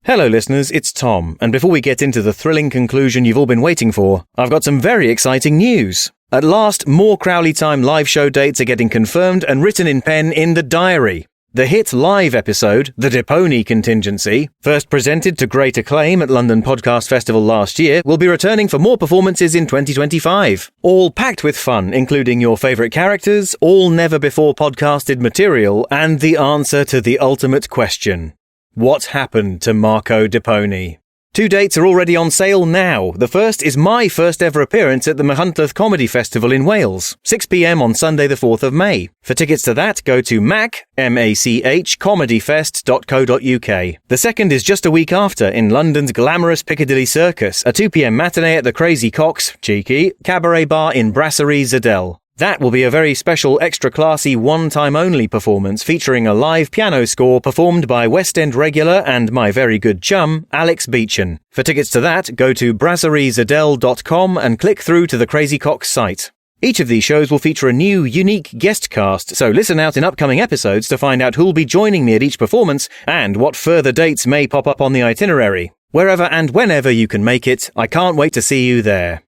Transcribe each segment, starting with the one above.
Hello listeners, it's Tom, and before we get into the thrilling conclusion you've all been waiting for, I've got some very exciting news. At last, more Crowley Time live show dates are getting confirmed and written in pen in the diary. The hit live episode, The Depony Contingency, first presented to great acclaim at London Podcast Festival last year, will be returning for more performances in 2025. All packed with fun, including your favourite characters, all never-before podcasted material, and the answer to the ultimate question. What happened to Marco Depony? 2 dates are already on sale now. The first is my first ever appearance at the Machynlleth Comedy Festival in Wales, 6 p.m. on Sunday the 4th of May. For tickets to that, go to comedyfest.co.uk. The second is just a week after in London's glamorous Piccadilly Circus, a 2 p.m. matinee at the Crazy Coq's, cheeky, cabaret bar in Brasserie Zadel. That will be a very special, extra-classy, one-time-only performance featuring a live piano score performed by West End regular and my very good chum, Alex Beechan. For tickets to that, go to brasseriezadel.com and click through to the Crazy Coq's site. Each of these shows will feature a new, unique guest cast, so listen out in upcoming episodes to find out who'll be joining me at each performance and what further dates may pop up on the itinerary. Wherever and whenever you can make it, I can't wait to see you there.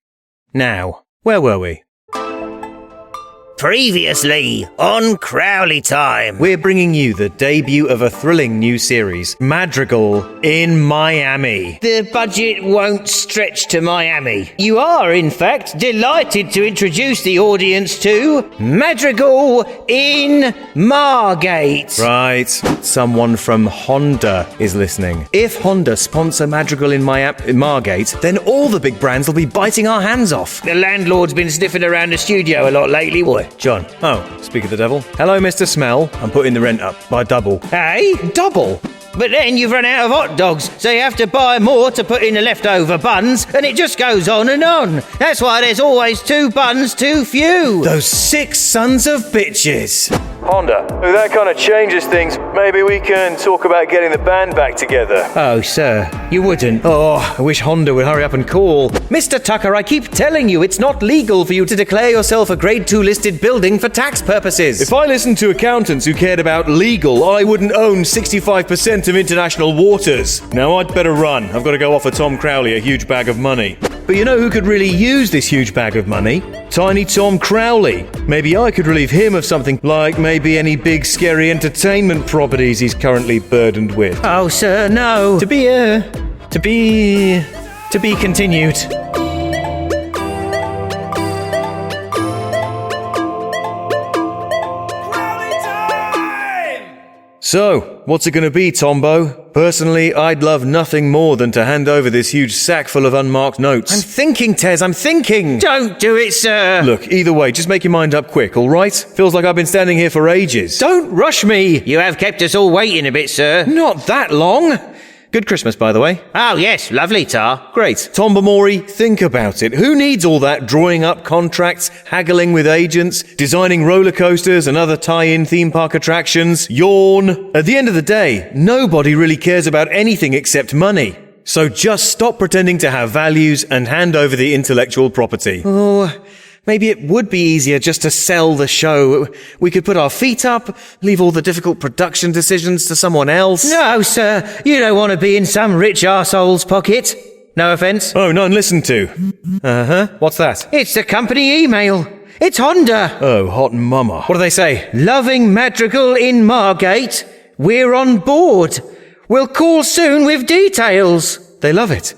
Now, where were we? Previously on Crowley Time. We're bringing you the debut of a thrilling new series, Madrigal in Miami. The budget won't stretch to Miami. You are, in fact, delighted to introduce the audience to Madrigal in Margate. Right, someone from Honda is listening. If Honda sponsor Madrigal in Margate, then all the big brands will be biting our hands off. The landlord's been sniffing around the studio a lot lately, boy. John. Oh, speak of the devil. Hello, Mr. Smell. I'm putting the rent up by double. Hey? Double? But then you've run out of hot dogs, so you have to buy more to put in the leftover buns, and it just goes on and on. That's why there's always 2 buns too few. Those 6 sons of bitches. Honda, if that kind of changes things, maybe we can talk about getting the band back together. Oh, sir, you wouldn't. Oh, I wish Honda would hurry up and call. Mr. Tucker, I keep telling you it's not legal for you to declare yourself a Grade 2 listed building for tax purposes. If I listened to accountants who cared about legal, I wouldn't own 65% of international waters. Now I'd better run. I've got to go offer Tom Crowley a huge bag of money. But you know who could really use this huge bag of money? Tiny Tom Crowley. Maybe I could relieve him of something, like maybe any big scary entertainment properties he's currently burdened with. Oh, sir, no. To be continued. So, what's it going to be, Tombo? Personally, I'd love nothing more than to hand over this huge sack full of unmarked notes. I'm thinking, Tez, I'm thinking. Don't do it, sir. Look, either way, just make your mind up quick, all right? Feels like I've been standing here for ages. Don't rush me. You have kept us all waiting a bit, sir. Not that long. Good Christmas, by the way. Oh, yes, lovely, Tar. Great. Tom Bamori, think about it. Who needs all that drawing up contracts, haggling with agents, designing roller coasters and other tie-in theme park attractions? Yawn. At the end of the day, nobody really cares about anything except money. So just stop pretending to have values and hand over the intellectual property. Oh, maybe it would be easier just to sell the show. We could put our feet up, leave all the difficult production decisions to someone else. No, sir. You don't want to be in some rich arsehole's pocket. No offence. Oh, none listened to. What's that? It's the company email. It's Honda. Oh, hot mama. What do they say? Loving Madrigal in Margate. We're on board. We'll call soon with details. They love it.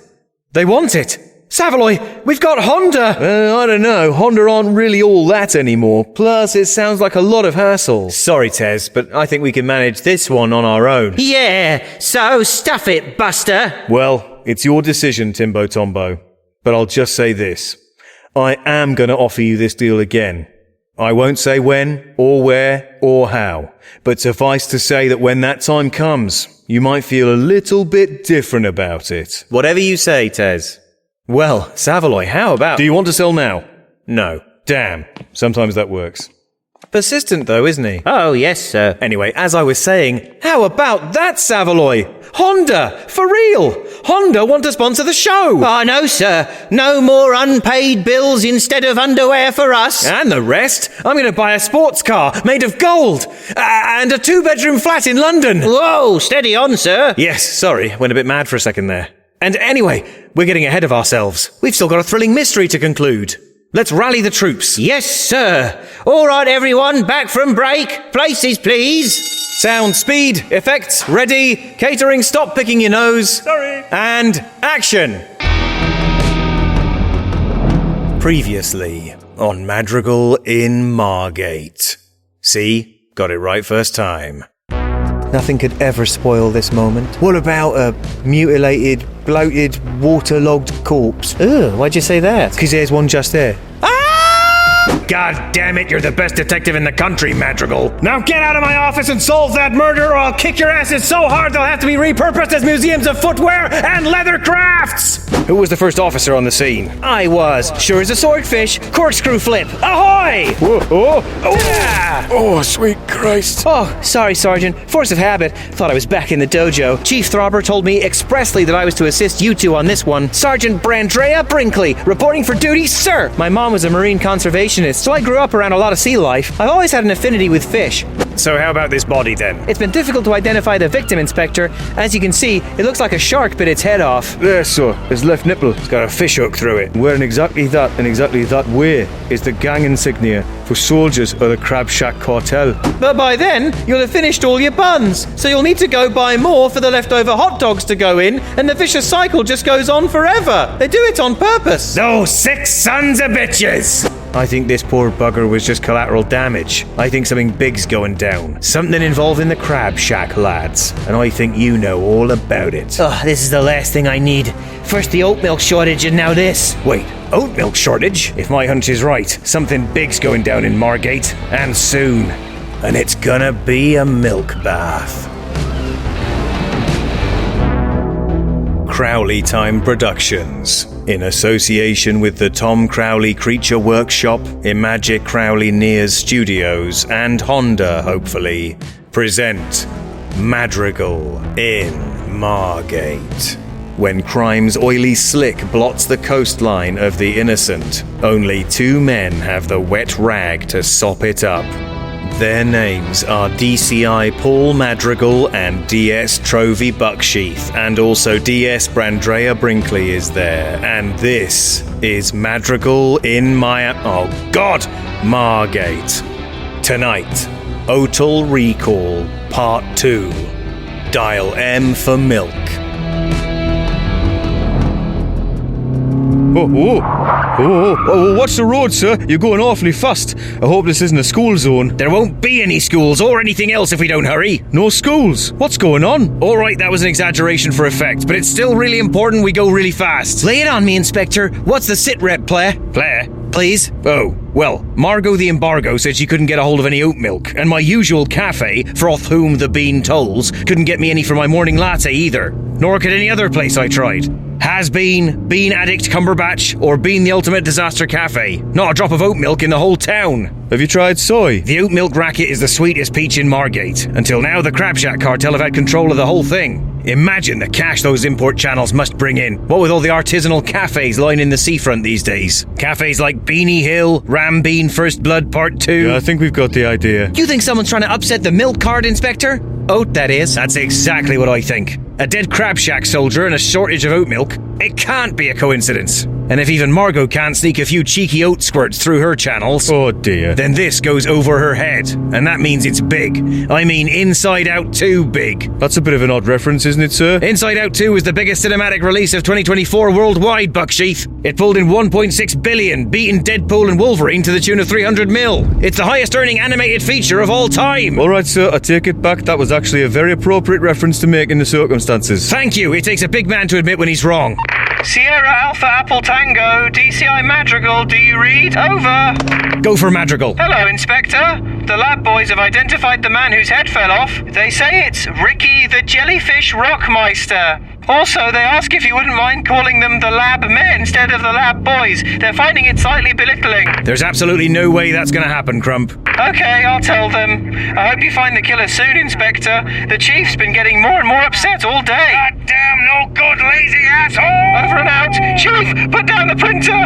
They want it. Savaloy, we've got Honda! I don't know. Honda aren't really all that anymore. Plus, it sounds like a lot of hassle. Sorry, Tez, but I think we can manage this one on our own. Yeah, so stuff it, Buster. Well, it's your decision, Timbo Tombo. But I'll just say this. I am going to offer you this deal again. I won't say when, or where, or how. But suffice to say that when that time comes, you might feel a little bit different about it. Whatever you say, Tez. Well, Savaloy, how about... Do you want to sell now? No. Damn. Sometimes that works. Persistent, though, isn't he? Oh, yes, sir. Anyway, as I was saying, how about that, Savaloy? Honda! For real! Honda want to sponsor the show! Oh, no, sir. No more unpaid bills instead of underwear for us. And the rest? I'm going to buy a sports car made of gold! And a 2-bedroom flat in London! Whoa, steady on, sir. Yes, sorry, went a bit mad for a second there. And anyway, we're getting ahead of ourselves. We've still got a thrilling mystery to conclude. Let's rally the troops. Yes, sir. All right, everyone, back from break. Places, please. Sound, speed, effects, ready. Catering, stop picking your nose. Sorry. And action! Previously on Madrigal in Margate. See? Got it right first time. Nothing could ever spoil this moment. What about a mutilated, bloated, waterlogged corpse? Ugh, why'd you say that? Because there's one just there. God damn it, you're the best detective in the country, Madrigal. Now get out of my office and solve that murder, or I'll kick your asses so hard they'll have to be repurposed as museums of footwear and leather crafts! Who was the first officer on the scene? I was. Sure as a swordfish. Corkscrew flip. Ahoy! Whoa, oh, oh. Ah! Oh, sweet Christ. Oh, sorry, Sergeant. Force of habit. Thought I was back in the dojo. Chief Throbber told me expressly that I was to assist you two on this one. Sergeant Brandrea Brinkley, reporting for duty, sir! My mom was a marine conservationist, so I grew up around a lot of sea life. I've always had an affinity with fish. So how about this body then? It's been difficult to identify the victim, Inspector. As you can see, it looks like a shark bit its head off. There, sir. His left nipple. It's got a fish hook through it. Wearing exactly that and exactly that way is the gang insignia for soldiers of the Crab Shack cartel. But by then, you'll have finished all your buns, so you'll need to go buy more for the leftover hot dogs to go in, and the vicious cycle just goes on forever. They do it on purpose. Those 6 sons of bitches! I think this poor bugger was just collateral damage. I think something big's going down. Something involving the Crab Shack lads. And I think you know all about it. Oh, this is the last thing I need. First the oat milk shortage and now this. Wait, oat milk shortage? If my hunch is right, something big's going down in Margate. And soon. And it's gonna be a milk bath. Crowley Time Productions, in association with the Tom Crowley Creature Workshop, Imagic Crowley Nears Studios, and Honda, hopefully, present Madrigal in Margate. When crime's oily slick blots the coastline of the innocent, only 2 men have the wet rag to sop it up. Their names are DCI Paul Madrigal and DS Trovy Bucksheath, and also DS Brandrea Brinkley is there, and this is Madrigal in Margate. Tonight, Otal Recall, Part 2. Dial M for milk. Oh, watch the road, sir. You're going awfully fast. I hope this isn't a school zone. There won't be any schools or anything else if we don't hurry. No schools? What's going on? All right, that was an exaggeration for effect, but it's still really important we go really fast. Lay it on me, Inspector. What's the sit-rep play? Play? Please? Oh, well, Margot the Embargo said she couldn't get a hold of any oat milk, and my usual cafe, froth whom the bean tolls, couldn't get me any for my morning latte either. Nor could any other place I tried. Has Been, Bean Addict Cumberbatch, or Bean the Ultimate Disaster Cafe. Not a drop of oat milk in the whole town. Have you tried soy? The oat milk racket is the sweetest peach in Margate. Until now, the Crab Shack cartel have had control of the whole thing. Imagine the cash those import channels must bring in. What with all the artisanal cafes lining the seafront these days. Cafes like Beanie Hill, Ram Bean First Blood Part 2. Yeah, I think we've got the idea. You think someone's trying to upset the milk card, Inspector? Oat, that is. That's exactly what I think. A dead Crab Shack soldier and a shortage of oat milk. It can't be a coincidence. And if even Margot can't sneak a few cheeky oat squirts through her channels, oh dear, then this goes over her head. And that means it's big. I mean Inside Out 2 big. That's a bit of an odd reference, isn't it, sir? Inside Out 2 is the biggest cinematic release of 2024 worldwide, Bucksheath. It pulled in 1.6 billion, beating Deadpool and Wolverine to the tune of 300 mil. It's the highest earning animated feature of all time. Alright, sir, I take it back. That was actually a very appropriate reference to make in the circumstances. Thank you. It takes a big man to admit when he's wrong. Sierra Alpha Apple Tango, DCI Madrigal, do you read? Over. Go for Madrigal. Hello, Inspector. The lab boys have identified the man whose head fell off. They say it's Ricky the Jellyfish Rockmeister. Also, they ask if you wouldn't mind calling them the lab men instead of the lab boys. They're finding it slightly belittling. There's absolutely no way that's gonna happen, Crump. Okay, I'll tell them. I hope you find the killer soon, Inspector. The chief's been getting more and more upset all day. God damn no good crazy asshole! Over and out. Chief, put down the printer.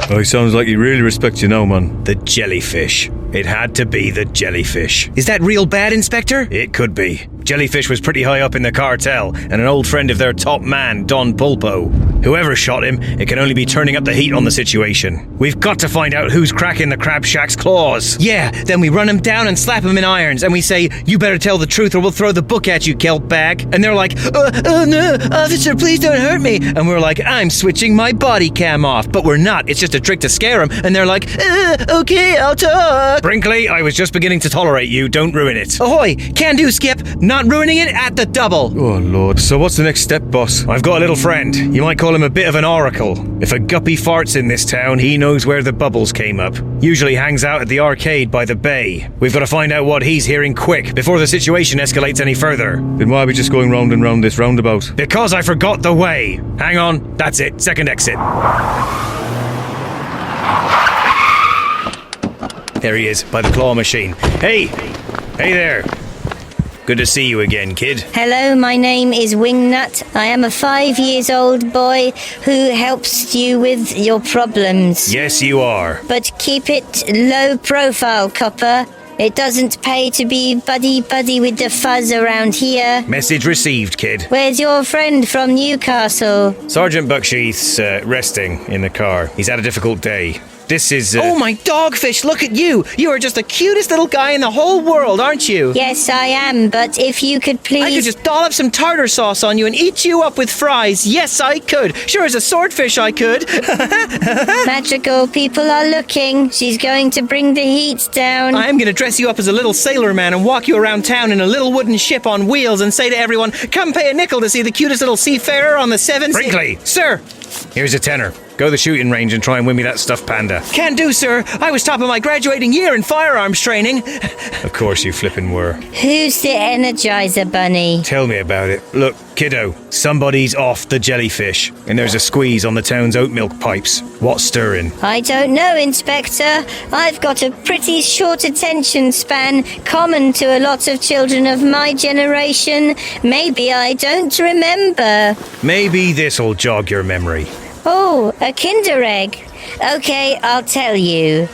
Oh, he sounds like he really respects you now, man. The jellyfish. It had to be the jellyfish. Is that real bad, Inspector? It could be. Jellyfish was pretty high up in the cartel, and an old friend of their top man, Don Pulpo. Whoever shot him, it can only be turning up the heat on the situation. We've got to find out who's cracking the crab shack's claws. Yeah, then we run him down and slap him in irons, and we say, "You better tell the truth or we'll throw the book at you, kelp bag." And they're like, no, officer, please don't hurt me. And we're like, "I'm switching my body cam off." But we're not, it's just a trick to scare them. And they're like, "Okay, I'll talk." Brinkley, I was just beginning to tolerate you, don't ruin it. Ahoy, can do, Skip. Not ruining it at the double. Oh, Lord. So what's the next step, boss? I've got a little friend. You might call him a bit of an oracle. If a guppy farts in this town, he knows where the bubbles came up. Usually hangs out at the arcade by the bay. We've got to find out what he's hearing quick, before the situation escalates any further. Then why are we just going round and round this roundabout? Because I forgot the way. Hang on. That's it. Second exit. There he is, by the claw machine. Hey! Hey there. Good to see you again, kid. Hello, my name is Wingnut. I am a 5-year-old boy who helps you with your problems. Yes, you are. But keep it low profile, copper. It doesn't pay to be buddy-buddy with the fuzz around here. Message received, kid. Where's your friend from Newcastle? Sergeant Bucksheath's resting in the car. He's had a difficult day. This is... Oh, my dogfish, look at you. You are just the cutest little guy in the whole world, aren't you? Yes, I am, but if you could please... I could just dollop some tartar sauce on you and eat you up with fries. Yes, I could. Sure as a swordfish, I could. Madrigal, people are looking. She's going to bring the heat down. I am going to dress you up as a little sailor man and walk you around town in a little wooden ship on wheels and say to everyone, "Come pay a nickel to see the cutest little seafarer on the seven seas." Brinkley! Sir! Here's a tenner. Go to the shooting range and try and win me that stuffed panda. Can do, sir. I was top of my graduating year in firearms training. Of course you flippin' were. Who's the Energizer Bunny? Tell me about it. Look, kiddo, somebody's off the jellyfish, and there's a squeeze on the town's oat milk pipes. What's stirring? I don't know, Inspector. I've got a pretty short attention span, common to a lot of children of my generation. Maybe I don't remember. Maybe this'll jog your memory. Oh, a Kinder Egg. Okay, I'll tell you.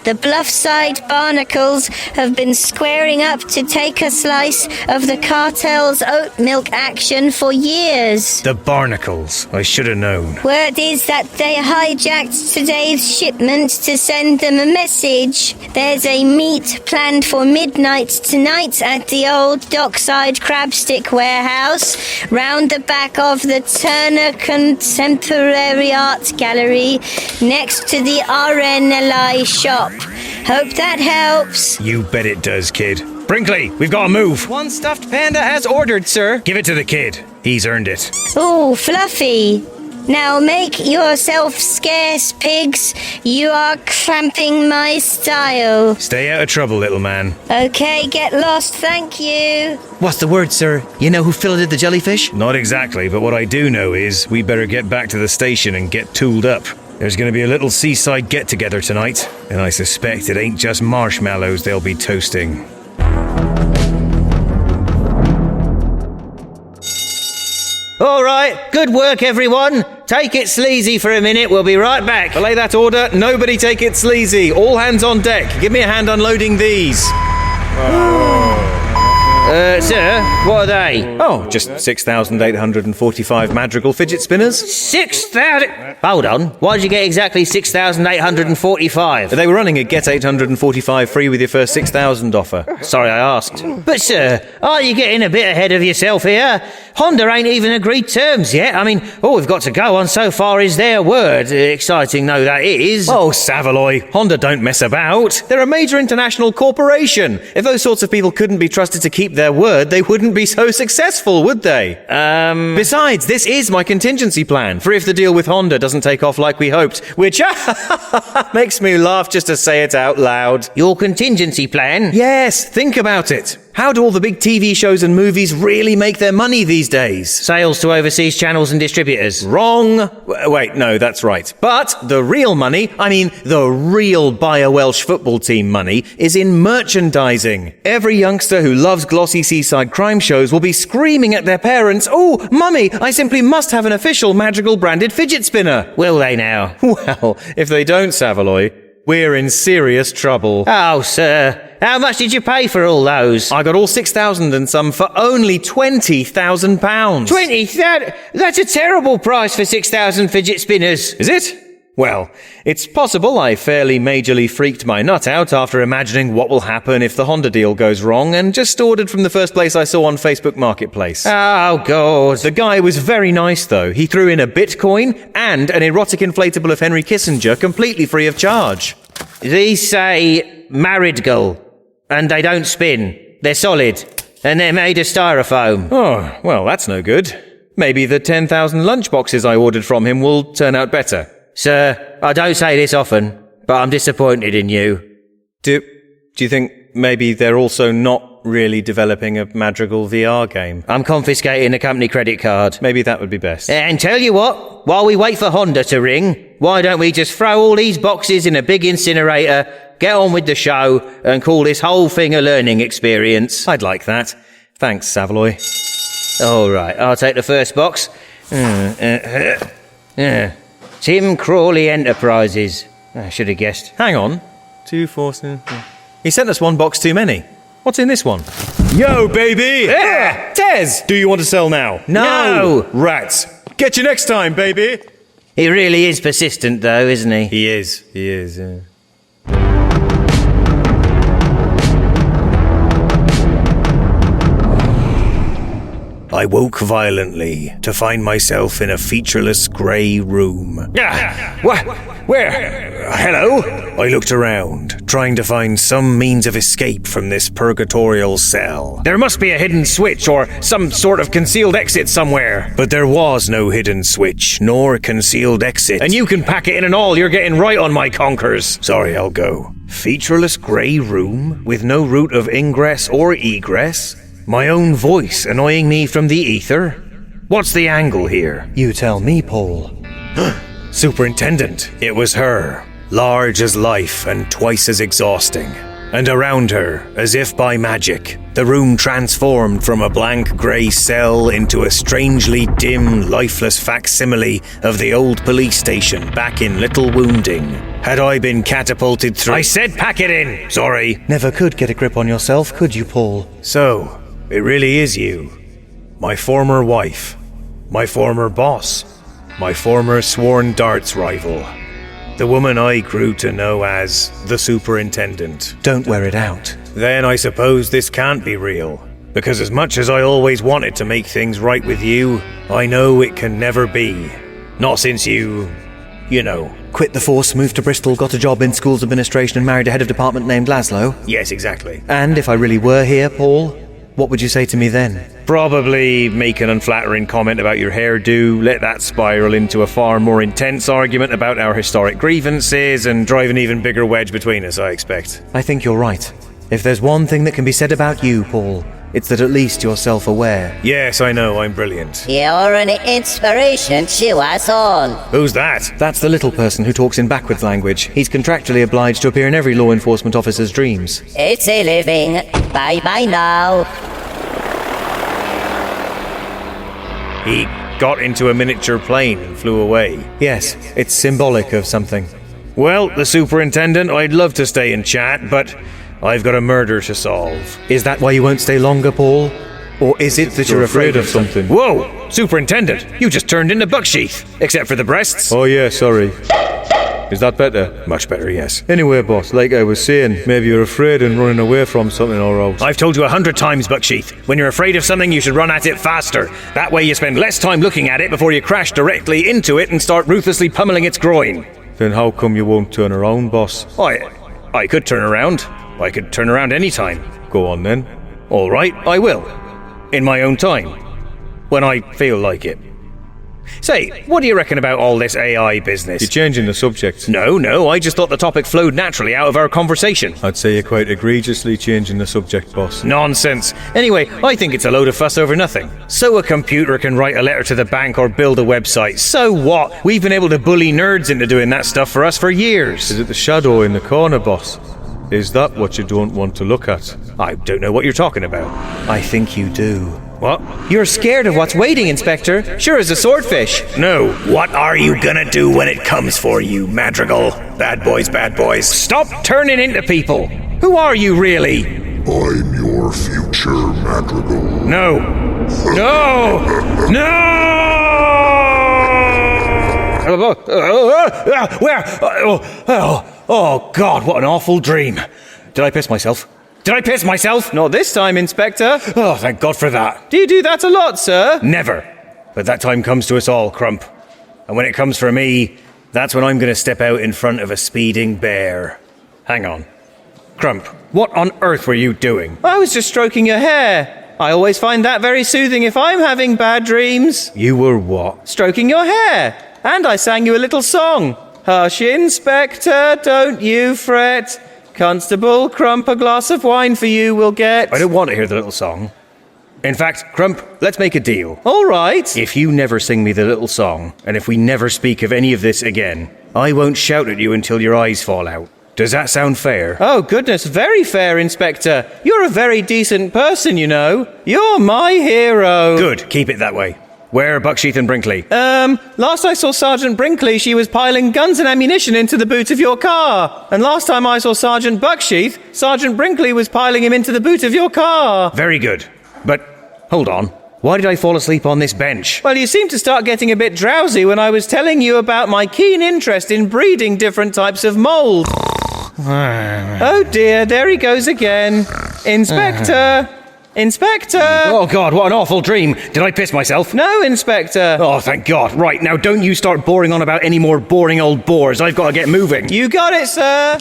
The Bluffside Barnacles have been squaring up to take a slice of the cartel's oat milk action for years. The Barnacles. I should have known. Word is that they hijacked today's shipment to send them a message. There's a meet planned for midnight tonight at the old Dockside Crabstick Warehouse, round the back of the Turner Contemporary Art Gallery, next to the RNLI shop. Hope that helps. You bet it does, kid. Brinkley, we've got to move. One stuffed panda as ordered, sir. Give it to the kid. He's earned it. Ooh, Fluffy. Now make yourself scarce, pigs. You are cramping my style. Stay out of trouble, little man. Okay, get lost, thank you. What's the word, sir? You know who filleted the jellyfish? Not exactly, but what I do know is we better get back to the station and get tooled up. There's going to be a little seaside get-together tonight, and I suspect it ain't just marshmallows they'll be toasting. All right, good work, everyone. Take it sleazy for a minute. We'll be right back. Belay that order. Nobody take it sleazy. All hands on deck. Give me a hand unloading these. Sir, what are they? Oh, just 6,845 Madrigal fidget spinners. 6,000? Hold on, why did you get exactly 6,845? They were running a Get 845 free with your first 6,000 offer. Sorry I asked. But sir, are you getting a bit ahead of yourself here? Honda ain't even agreed terms yet. I mean, all we've got to go on so far is their word. Exciting though that is. Oh, Savaloy, Honda don't mess about. They're a major international corporation. If those sorts of people couldn't be trusted to keep their word, they wouldn't be so successful, would they? Besides, this is my contingency plan for if the deal with Honda doesn't take off like we hoped, which makes me laugh just to say it out loud. Your contingency plan? Yes, think about it. How do all the big TV shows and movies really make their money these days? Sales to overseas channels and distributors. Wrong. Wait, no, that's right. But the real money, the real Welsh football team money, is in merchandising. Every youngster who loves glossy seaside crime shows will be screaming at their parents, "Oh, Mummy, I simply must have an official Madrigal branded fidget spinner." Will they now? Well, if they don't, Savaloy, we're in serious trouble. Oh, sir. How much did you pay for all those? I got all 6,000 and some for only £20,000. 20,000? That's a terrible price for 6,000 fidget spinners. Is it? Well, it's possible I fairly majorly freaked my nut out after imagining what will happen if the Honda deal goes wrong and just ordered from the first place I saw on Facebook Marketplace. Oh, God. The guy was very nice, though. He threw in a Bitcoin and an erotic inflatable of Henry Kissinger completely free of charge. These say Madrigal, and they don't spin. They're solid, and they're made of styrofoam. Oh, well, that's no good. Maybe the 10,000 lunchboxes I ordered from him will turn out better. Sir, I don't say this often, but I'm disappointed in you. Do you think maybe they're also not really developing a Madrigal VR game? I'm confiscating the company credit card. Maybe that would be best. And tell you what, while we wait for Honda to ring, why don't we just throw all these boxes in a big incinerator, get on with the show, and call this whole thing a learning experience? I'd like that. Thanks, Savaloy. All right, I'll take the first box. Tim Crawley Enterprises. I should have guessed. Hang on. 2, 4, 6. He sent us one box too many. What's in this one? Yo, baby! Yeah! Tez! Do you want to sell now? No! Rats! Get you next time, baby! He really is persistent, though, isn't he? He is, yeah. I woke violently to find myself in a featureless grey room. What? Where? Hello? I looked around, trying to find some means of escape from this purgatorial cell. There must be a hidden switch or some sort of concealed exit somewhere. But there was no hidden switch, nor concealed exit. And you can pack it in and all, you're getting right on my conkers. Sorry, I'll go. Featureless grey room with no route of ingress or egress? My own voice annoying me from the ether? What's the angle here? You tell me, Paul. Superintendent. It was her, large as life and twice as exhausting. And around her, as if by magic, the room transformed from a blank grey cell into a strangely dim, lifeless facsimile of the old police station back in Little Wounding. Had I been catapulted through— I said pack it in! Sorry. Never could get a grip on yourself, could you, Paul? So, it really is you. My former wife. My former boss. My former sworn darts rival. The woman I grew to know as the Superintendent. Don't wear it out. Then I suppose this can't be real. Because as much as I always wanted to make things right with you, I know it can never be. Not since you know. Quit the force, moved to Bristol, got a job in schools administration and married a head of department named Laszlo. Yes, exactly. And if I really were here, Paul, what would you say to me then? Probably make an unflattering comment about your hairdo, let that spiral into a far more intense argument about our historic grievances, and drive an even bigger wedge between us, I expect. I think you're right. If there's one thing that can be said about you, Paul, it's that at least you're self-aware. Yes, I know, I'm brilliant. You're an inspiration to us all. Who's that? That's the little person who talks in backwards language. He's contractually obliged to appear in every law enforcement officer's dreams. It's a living. Bye-bye now. He got into a miniature plane and flew away. Yes, it's symbolic of something. Well, the Superintendent, I'd love to stay and chat, but I've got a murder to solve. Is that why you won't stay longer, Paul? Or is it that you're afraid of something? Whoa! Superintendent, you just turned into Bucksheath, except for the breasts. Oh yeah, sorry. Is that better? Much better, yes. Anyway, boss, like I was saying, maybe you're afraid and running away from something or else. I've told you 100 times, Bucksheath. When you're afraid of something, you should run at it faster. That way you spend less time looking at it before you crash directly into it and start ruthlessly pummeling its groin. Then how come you won't turn around, boss? I could turn around. I could turn around any time. Go on then. All right, I will. In my own time. When I feel like it. Say, what do you reckon about all this AI business? You're changing the subject. No, I just thought the topic flowed naturally out of our conversation. I'd say you're quite egregiously changing the subject, boss. Nonsense. Anyway, I think it's a load of fuss over nothing. So a computer can write a letter to the bank or build a website. So what? We've been able to bully nerds into doing that stuff for us for years. Is it the shadow in the corner, boss? Is that what you don't want to look at? I don't know what you're talking about. I think you do. What? You're scared of what's waiting, Inspector. Sure as a swordfish. No. What are you gonna do when it comes for you, Madrigal? Bad boys. Stop turning into people. Who are you really? I'm your future, Madrigal. No! Where? Oh, God, what an awful dream. Did I piss myself? Not this time, Inspector. Oh, thank God for that. Do you do that a lot, sir? Never. But that time comes to us all, Crump. And when it comes for me, that's when I'm going to step out in front of a speeding bear. Hang on. Crump, what on earth were you doing? I was just stroking your hair. I always find that very soothing if I'm having bad dreams. You were what? Stroking your hair. And I sang you a little song. Hush, Inspector, don't you fret. Constable, Crump, a glass of wine for you will get. I don't want to hear the little song. In fact, Crump, let's make a deal. All right. If you never sing me the little song, and if we never speak of any of this again, I won't shout at you until your eyes fall out. Does that sound fair? Oh, goodness, very fair, Inspector. You're a very decent person, you know. You're my hero. Good, keep it that way. Where are Bucksheath and Brinkley? Last I saw Sergeant Brinkley, she was piling guns and ammunition into the boot of your car. And last time I saw Sergeant Bucksheath, Sergeant Brinkley was piling him into the boot of your car. Very good. But, hold on. Why did I fall asleep on this bench? Well, you seemed to start getting a bit drowsy when I was telling you about my keen interest in breeding different types of mold. Oh dear, there he goes again. Inspector! Oh, God, what an awful dream. Did I piss myself? No, Inspector. Oh, thank God. Right, now don't you start boring on about any more boring old bores. I've got to get moving. You got it, sir.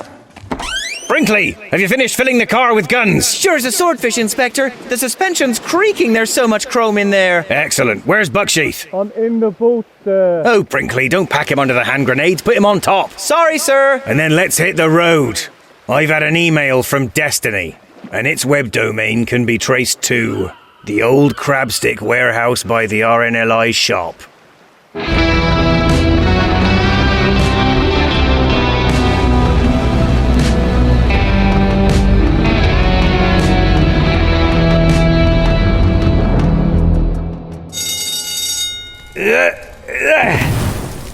Brinkley, have you finished filling the car with guns? Sure as a swordfish, Inspector. The suspension's creaking. There's so much chrome in there. Excellent. Where's Bucksheath? I'm in the boat, sir. Oh, Brinkley, don't pack him under the hand grenades. Put him on top. Sorry, sir. And then let's hit the road. I've had an email from Destiny, and its web domain can be traced to the old crabstick warehouse by the RNLI shop.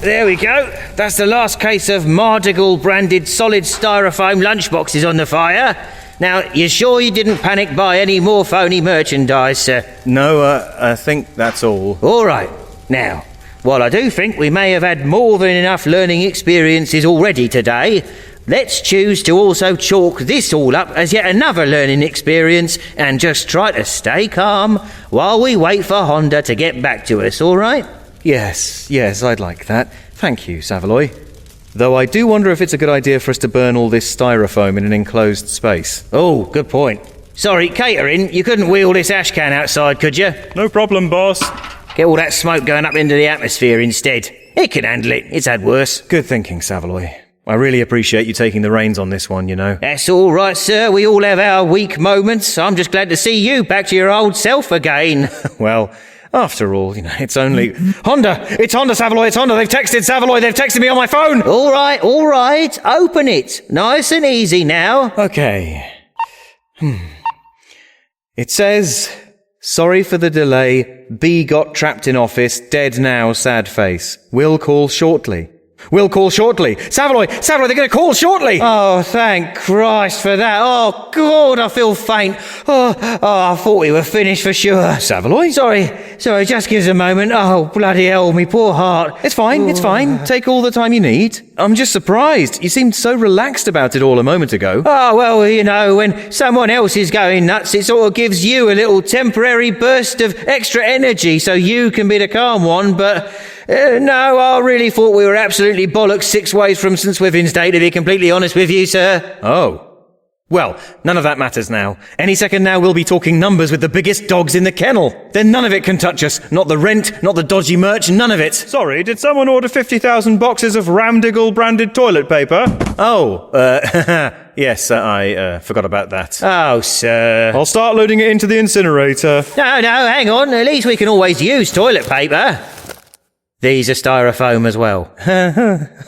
There we go. That's the last case of Mardigal branded solid styrofoam lunchboxes on the fire. Now, you sure you didn't panic buy any more phony merchandise, sir? No, I think that's all. All right. Now, while I do think we may have had more than enough learning experiences already today, let's choose to also chalk this all up as yet another learning experience and just try to stay calm while we wait for Honda to get back to us, all right? Yes, I'd like that. Thank you, Savaloy. Though I do wonder if it's a good idea for us to burn all this styrofoam in an enclosed space. Oh, good point. Sorry, catering, you couldn't wheel this ash can outside, could you? No problem, boss. Get all that smoke going up into the atmosphere instead. It can handle it. It's had worse. Good thinking, Savaloy. I really appreciate you taking the reins on this one, you know. That's all right, sir. We all have our weak moments. I'm just glad to see you back to your old self again. Well, after all, you know, it's only... Honda! It's Honda, Savaloy! It's Honda! They've texted Savaloy! They've texted me on my phone! All right. Open it. Nice and easy now. Okay. It says, sorry for the delay. B got trapped in office. Dead now, sad face. Will call shortly. Savaloy, they're going to call shortly. Oh, thank Christ for that. Oh, God, I feel faint. Oh, I thought we were finished for sure. Savaloy? Sorry, just give us a moment. Oh, bloody hell, me poor heart. It's fine. Take all the time you need. I'm just surprised. You seemed so relaxed about it all a moment ago. Oh, well, you know, when someone else is going nuts, it sort of gives you a little temporary burst of extra energy so you can be the calm one, but... no, I really thought we were absolutely bollocks 6 ways from St. Swithin's Day, to be completely honest with you, sir. Oh. Well, none of that matters now. Any second now we'll be talking numbers with the biggest dogs in the kennel. Then none of it can touch us. Not the rent, not the dodgy merch, none of it. Sorry, did someone order 50,000 boxes of Ramdigal branded toilet paper? Oh, yes, I forgot about that. Oh, sir. I'll start loading it into the incinerator. No, hang on. At least we can always use toilet paper. These are styrofoam as well.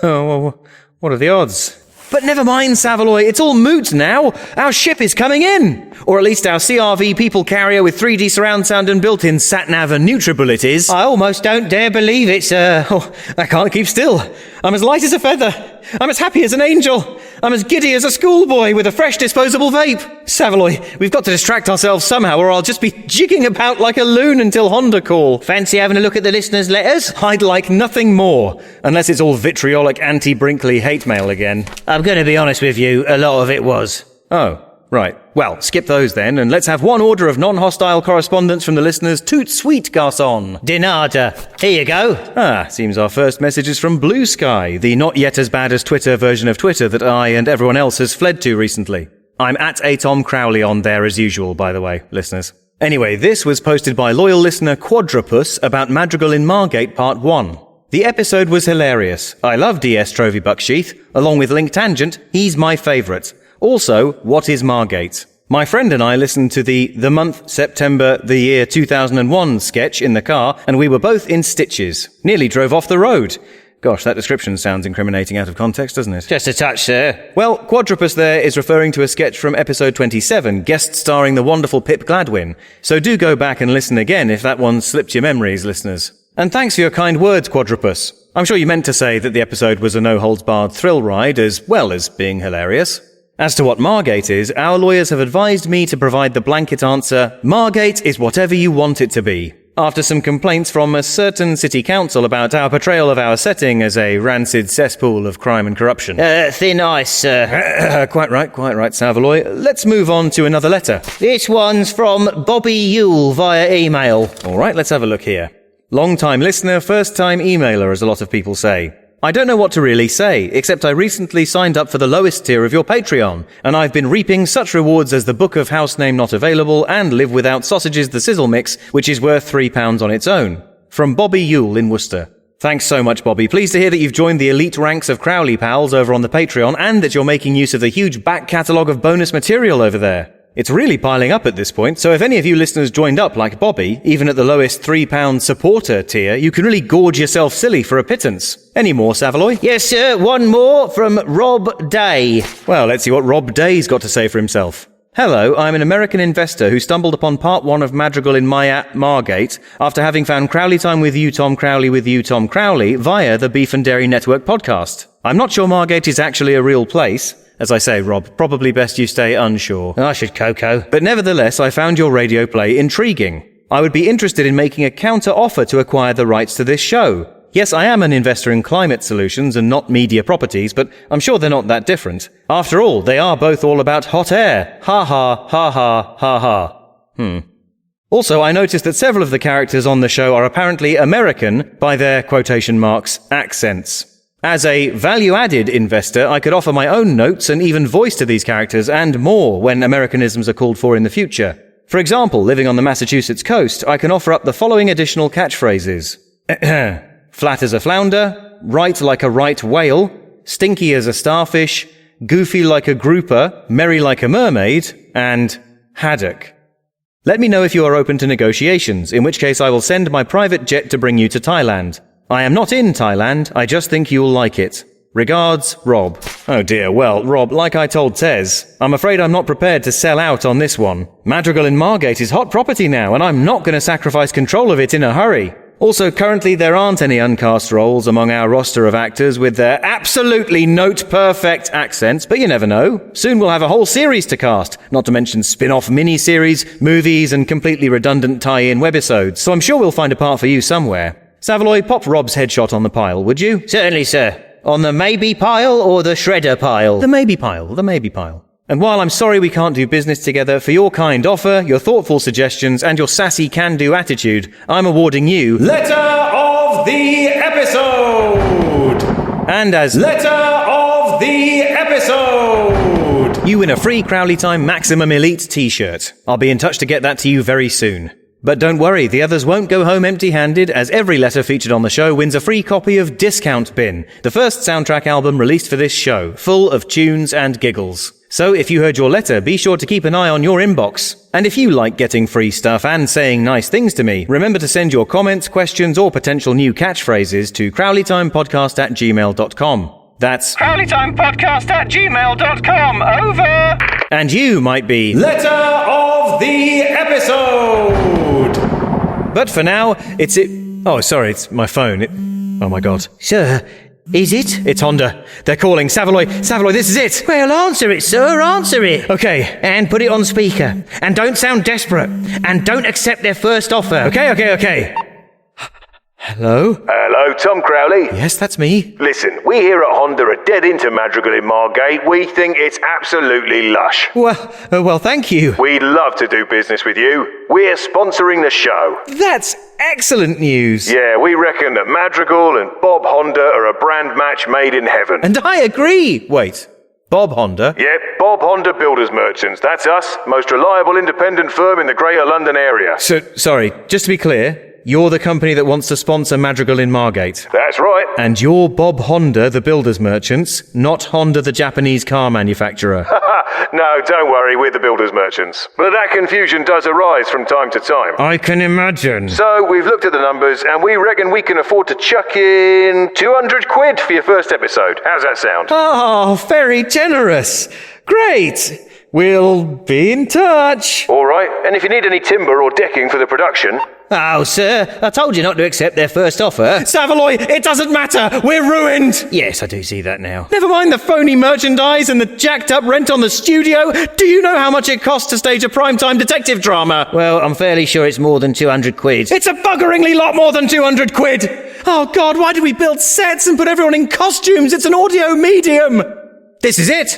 Oh, what are the odds? But never mind, Savaloy, it's all moot now. Our ship is coming in. Or at least our CRV people carrier with 3D surround sound and built-in sat-nav and Nutribullet is. I almost don't dare believe it, sir. Oh, I can't keep still. I'm as light as a feather. I'm as happy as an angel. I'm as giddy as a schoolboy with a fresh disposable vape. Savaloy, we've got to distract ourselves somehow or I'll just be jigging about like a loon until Honda call. Fancy having a look at the listeners' letters? I'd like nothing more. Unless it's all vitriolic anti-Brinkley hate mail again. I'm going to be honest with you, a lot of it was. Oh, right. Well, skip those then, and let's have one order of non-hostile correspondence from the listeners. Toot sweet, garçon. Dinada. Here you go. Seems our first message is from Blue Sky, the not yet as bad as Twitter version of Twitter that I and everyone else has fled to recently. I'm at a Tom Crowley on there as usual, by the way, listeners. Anyway, this was posted by loyal listener Quadrupus about Madrigal in Margate Part 1. The episode was hilarious. I love DS Trovy Bucksheath. Along with Link Tangent, he's my favourite. Also, what is Margate? My friend and I listened to the month, September, the year 2001 sketch in the car, and we were both in stitches. Nearly drove off the road. Gosh, that description sounds incriminating out of context, doesn't it? Just a touch, sir. Well, Quadrupus there is referring to a sketch from episode 27, guest starring the wonderful Pip Gladwin. So do go back and listen again if that one slipped your memories, listeners. And thanks for your kind words, Quadrupus. I'm sure you meant to say that the episode was a no-holds-barred thrill ride as well as being hilarious. As to what Margate is, our lawyers have advised me to provide the blanket answer, Margate is whatever you want it to be. After some complaints from a certain city council about our portrayal of our setting as a rancid cesspool of crime and corruption. Thin ice, sir. Quite right, Savaloy. Let's move on to another letter. This one's from Bobby Yule via email. All right, let's have a look here. Long-time listener, first-time emailer, as a lot of people say. I don't know what to really say, except I recently signed up for the lowest tier of your Patreon, and I've been reaping such rewards as the Book of House Name Not Available and Live Without Sausages the Sizzle Mix, which is worth £3 on its own. From Bobby Yule in Worcester. Thanks so much, Bobby. Pleased to hear that you've joined the elite ranks of Crowley pals over on the Patreon, and that you're making use of the huge back catalogue of bonus material over there. It's really piling up at this point, so if any of you listeners joined up like Bobby, even at the lowest £3 supporter tier, you can really gorge yourself silly for a pittance. Any more, Savaloy? Yes, sir. One more from Rob Day. Well, let's see what Rob Day's got to say for himself. Hello, I'm an American investor who stumbled upon part 1 of Madrigal in my app Margate after having found Crowley Time with you, Tom Crowley via the Beef and Dairy Network podcast. I'm not sure Margate is actually a real place. As I say, Rob, probably best you stay unsure. I should Coco. But nevertheless, I found your radio play intriguing. I would be interested in making a counter-offer to acquire the rights to this show. Yes, I am an investor in climate solutions and not media properties, but I'm sure they're not that different. After all, they are both all about hot air. Ha ha, ha ha, ha ha. Also, I noticed that several of the characters on the show are apparently American by their, quotation marks, accents. As a value-added investor, I could offer my own notes and even voice to these characters and more when Americanisms are called for in the future. For example, living on the Massachusetts coast, I can offer up the following additional catchphrases. Flat as a flounder, right like a right whale, stinky as a starfish, goofy like a grouper, merry like a mermaid, and haddock. Let me know if you are open to negotiations, in which case I will send my private jet to bring you to Thailand. I am not in Thailand, I just think you'll like it. Regards, Rob. Oh dear, well, Rob, like I told Tez, I'm afraid I'm not prepared to sell out on this one. Madrigal in Margate is hot property now, and I'm not going to sacrifice control of it in a hurry. Also, currently there aren't any uncast roles among our roster of actors with their absolutely note-perfect accents, but you never know. Soon we'll have a whole series to cast, not to mention spin-off mini-series, movies, and completely redundant tie-in webisodes, so I'm sure we'll find a part for you somewhere. Savaloy, pop Rob's headshot on the pile, would you? Certainly, sir. On the maybe pile or the shredder pile? The maybe pile. And while I'm sorry we can't do business together, for your kind offer, your thoughtful suggestions, and your sassy can-do attitude, I'm awarding you Letter of the Episode! And as Letter of the Episode! you win a free Crowley Time Maximum Elite t-shirt. I'll be in touch to get that to you very soon. But don't worry, the others won't go home empty-handed, as every letter featured on the show wins a free copy of Discount Bin, the first soundtrack album released for this show, full of tunes and giggles. So if you heard your letter, be sure to keep an eye on your inbox. And if you like getting free stuff and saying nice things to me, remember to send your comments, questions, or potential new catchphrases to crowleytimepodcast@gmail.com. That's crowleytimepodcast@gmail.com. Over! And you might be Letter of the Episode! But for now, it's my phone. Oh my god. Sir, is it? It's Honda. They're calling. Savoy, this is it! Well, answer it, sir, answer it. Okay. And put it on speaker. And don't sound desperate. And don't accept their first offer. Okay. Hello? Hello, Tom Crowley. Yes, that's me. Listen, we here at Honda are dead into Madrigal in Margate. We think it's absolutely lush. Well, thank you. We'd love to do business with you. We're sponsoring the show. That's excellent news. Yeah, we reckon that Madrigal and Bob Honda are a brand match made in heaven. And I agree. Wait, Bob Honda? Yep, Bob Honda Builders Merchants. That's us. Most reliable independent firm in the Greater London area. So, sorry, just to be clear, you're the company that wants to sponsor Madrigal in Margate. That's right. And you're Bob Honda, the Builders Merchants, not Honda, the Japanese car manufacturer. No, don't worry, we're the Builders Merchants. But that confusion does arise from time to time. I can imagine. So we've looked at the numbers and we reckon we can afford to chuck in 200 quid for your first episode. How's that sound? Oh, very generous. Great. We'll be in touch. All right, and if you need any timber or decking for the production... Oh, sir, I told you not to accept their first offer. Savoy, it doesn't matter. We're ruined. Yes, I do see that now. Never mind the phony merchandise and the jacked up rent on the studio. Do you know how much it costs to stage a primetime detective drama? Well, I'm fairly sure it's more than 200 quid. It's a buggeringly lot more than 200 quid. Oh, God, why did we build sets and put everyone in costumes? It's an audio medium. This is it.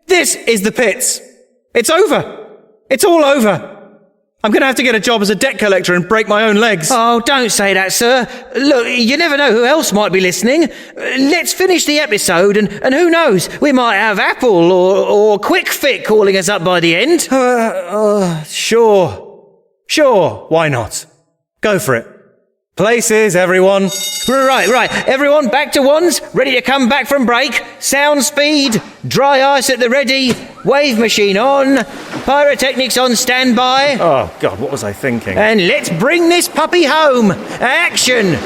This is the pits. It's over. It's all over. I'm going to have to get a job as a debt collector and break my own legs. Oh, don't say that, sir. Look, you never know who else might be listening. Let's finish the episode, and who knows, we might have Apple or Quick Fit calling us up by the end. Sure, why not? Go for it. Places, everyone. Right. Everyone back to ones, ready to come back from break. Sound speed, dry ice at the ready, wave machine on, pyrotechnics on standby. Oh, God, what was I thinking? And let's bring this puppy home. Action!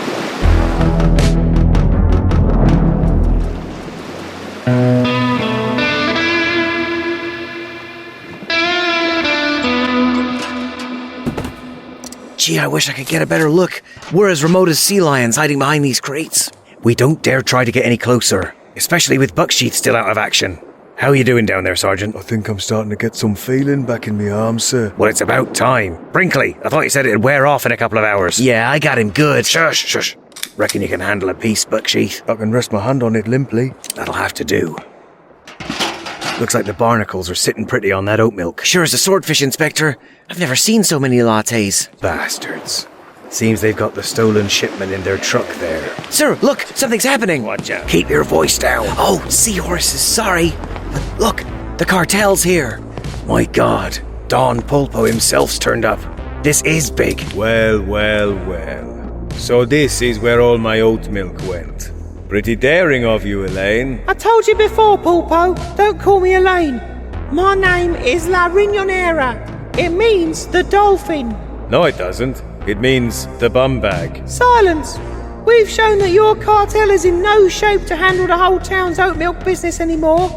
Gee, I wish I could get a better look. We're as remote as sea lions hiding behind these crates. We don't dare try to get any closer, especially with Bucksheath still out of action. How are you doing down there, Sergeant? I think I'm starting to get some feeling back in my arms, sir. Well, it's about time. Brinkley, I thought you said it'd wear off in a couple of hours. Yeah, I got him good. Shush. Reckon you can handle a piece, Bucksheath? I can rest my hand on it limply. That'll have to do. Looks like the barnacles are sitting pretty on that oat milk. Sure as a swordfish, Inspector. I've never seen so many lattes. Bastards. Seems they've got the stolen shipment in their truck there. Sir, look! Something's happening! Watch out. Keep your voice down. Oh, seahorses, sorry. But look, the cartel's here. My God, Don Pulpo himself's turned up. This is big. Well. So this is where all my oat milk went. Pretty daring of you, Elaine. I told you before, Pulpo, don't call me Elaine. My name is La Rignonera. It means the dolphin. No, it doesn't. It means the bum bag. Silence. We've shown that your cartel is in no shape to handle the whole town's oat milk business anymore.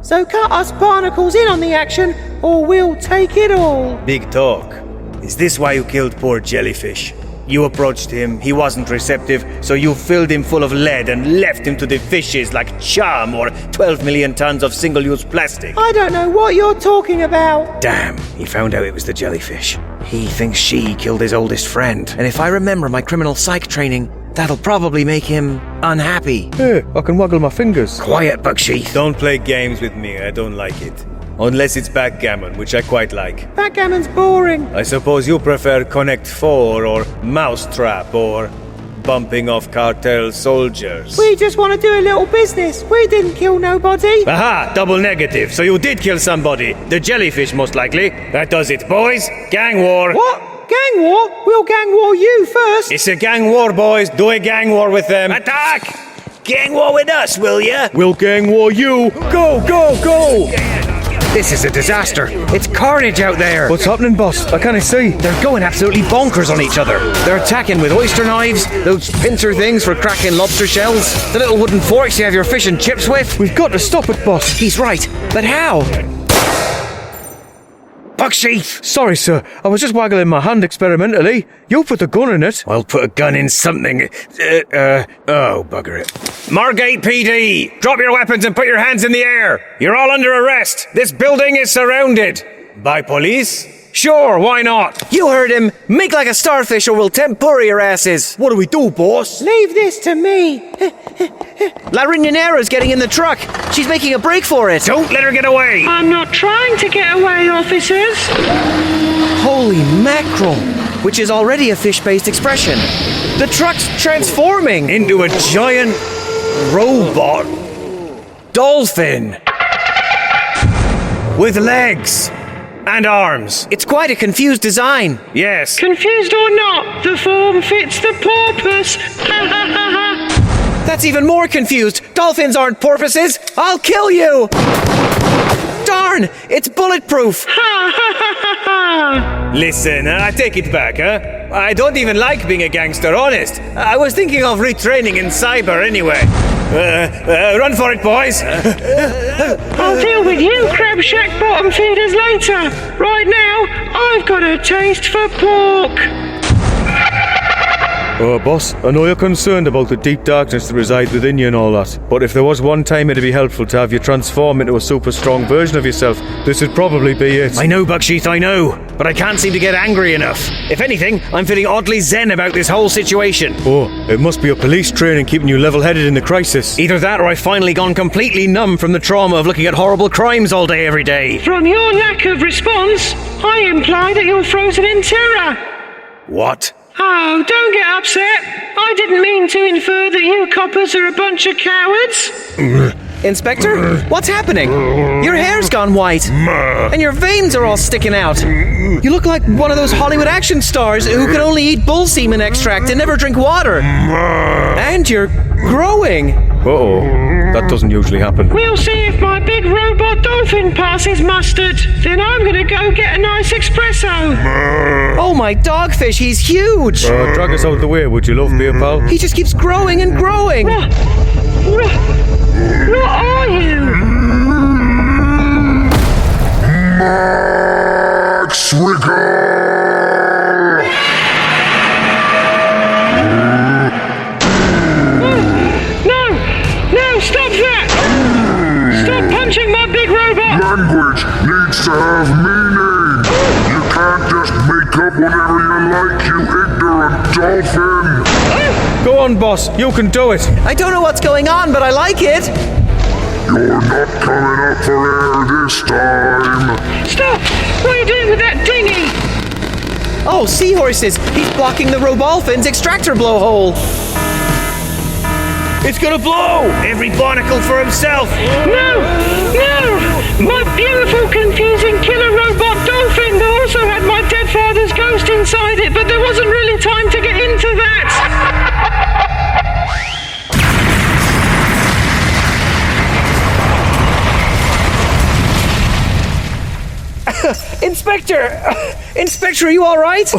So cut us barnacles in on the action, or we'll take it all. Big talk. Is this why you killed poor Jellyfish? You approached him, he wasn't receptive, so you filled him full of lead and left him to the fishes like charm or 12 million tons of single-use plastic. I don't know what you're talking about. Damn, he found out it was the jellyfish. He thinks she killed his oldest friend. And if I remember my criminal psych training, that'll probably make him unhappy. Hey, I can waggle my fingers. Quiet, Bucksheath. Don't play games with me, I don't like it. Unless it's backgammon, which I quite like. Backgammon's boring. I suppose you prefer Connect 4 or Mousetrap or bumping off cartel soldiers. We just want to do a little business. We didn't kill nobody. Aha, double negative. So you did kill somebody. The jellyfish, most likely. That does it, boys. Gang war. What? Gang war? We'll gang war you first. It's a gang war, boys. Do a gang war with them. Attack! Gang war with us, will ya? We'll gang war you. Go, go, go! This is a disaster. It's carnage out there. What's happening, boss? I can't see. They're going absolutely bonkers on each other. They're attacking with oyster knives, those pincer things for cracking lobster shells, the little wooden forks you have your fish and chips with. We've got to stop it, boss. He's right, but how? Bucksheath! Sorry, sir. I was just waggling my hand experimentally. You put the gun in it. I'll put a gun in something. Oh, bugger it. Margate PD! Drop your weapons and put your hands in the air! You're all under arrest! This building is surrounded! By police? Sure, why not? You heard him. Make like a starfish or we'll tempura your asses. What do we do, boss? Leave this to me. La Rignonera's getting in the truck. She's making a break for it. Don't let her get away! I'm not trying to get away, officers. Holy mackerel, which is already a fish-based expression. The truck's transforming Into a giant robot dolphin. With legs. And arms. It's quite a confused design. Yes. Confused or not, the form fits the porpoise. Ha ha ha ha. That's even more confused. Dolphins aren't porpoises. I'll kill you. Darn, it's bulletproof. Ha ha ha ha ha. Listen, I take it back, huh? I don't even like being a gangster, honest. I was thinking of retraining in cyber anyway. Run for it, boys. I'll deal with you, crab shack bottom feeders, later. Right now, I've got a taste for pork. Boss, I know you're concerned about the deep darkness that resides within you and all that, but if there was one time it'd be helpful to have you transform into a super strong version of yourself, this would probably be it. I know, Bucksheath, I know, but I can't seem to get angry enough. If anything, I'm feeling oddly zen about this whole situation. Oh, it must be your police training keeping you level-headed in the crisis. Either that or I've finally gone completely numb from the trauma of looking at horrible crimes all day every day. From your lack of response, I imply that you're frozen in terror. What? Oh, don't get upset. I didn't mean to infer that you coppers are a bunch of cowards. Inspector, what's happening? Your hair's gone white. And your veins are all sticking out. You look like one of those Hollywood action stars who can only eat bull semen extract and never drink water. And you're growing. Uh-oh, that doesn't usually happen. We'll see if my big robot dolphin passes mustard. Then I'm gonna go get a nice espresso. Oh, my dogfish, he's huge. Drag us out of the way, would you love, dear pal? He just keeps growing and growing. What are you? No, stop that! Stop punching my big robot! Language needs to have meaning. You can't just make up whatever you like, you ignorant dolphin. Go on, boss, you can do it. I don't know what's going on, but I like it. You're not coming up for air this time. Stop! What are you doing with that dinghy? Oh, seahorses. He's blocking the Robolphin's extractor blowhole. It's gonna blow! Every barnacle for himself! No! My beautiful, confusing killer robot dolphin that also had my dead father's ghost inside it, but there wasn't really time to get into that! Inspector, are you all right?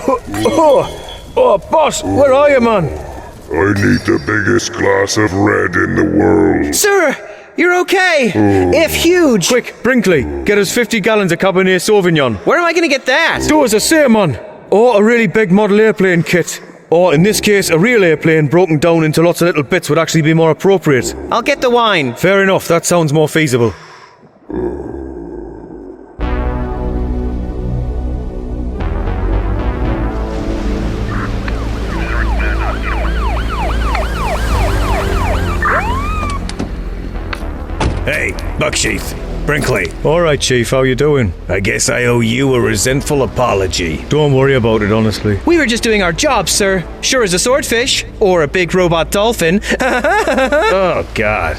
Oh, boss, where are you, man? I need the biggest glass of red in the world. Sir, you're okay. If huge. Quick, Brinkley, get us 50 gallons of Cabernet Sauvignon. Where am I going to get that? Do as I say, man. Or a really big model airplane kit. Or, in this case, a real airplane broken down into lots of little bits would actually be more appropriate. I'll get the wine. Fair enough, that sounds more feasible. Hey, Bucksheath. Brinkley. Alright, Chief, how you doing? I guess I owe you a resentful apology. Don't worry about it, honestly. We were just doing our job, sir. Sure as a swordfish. Or a big robot dolphin. Oh, God.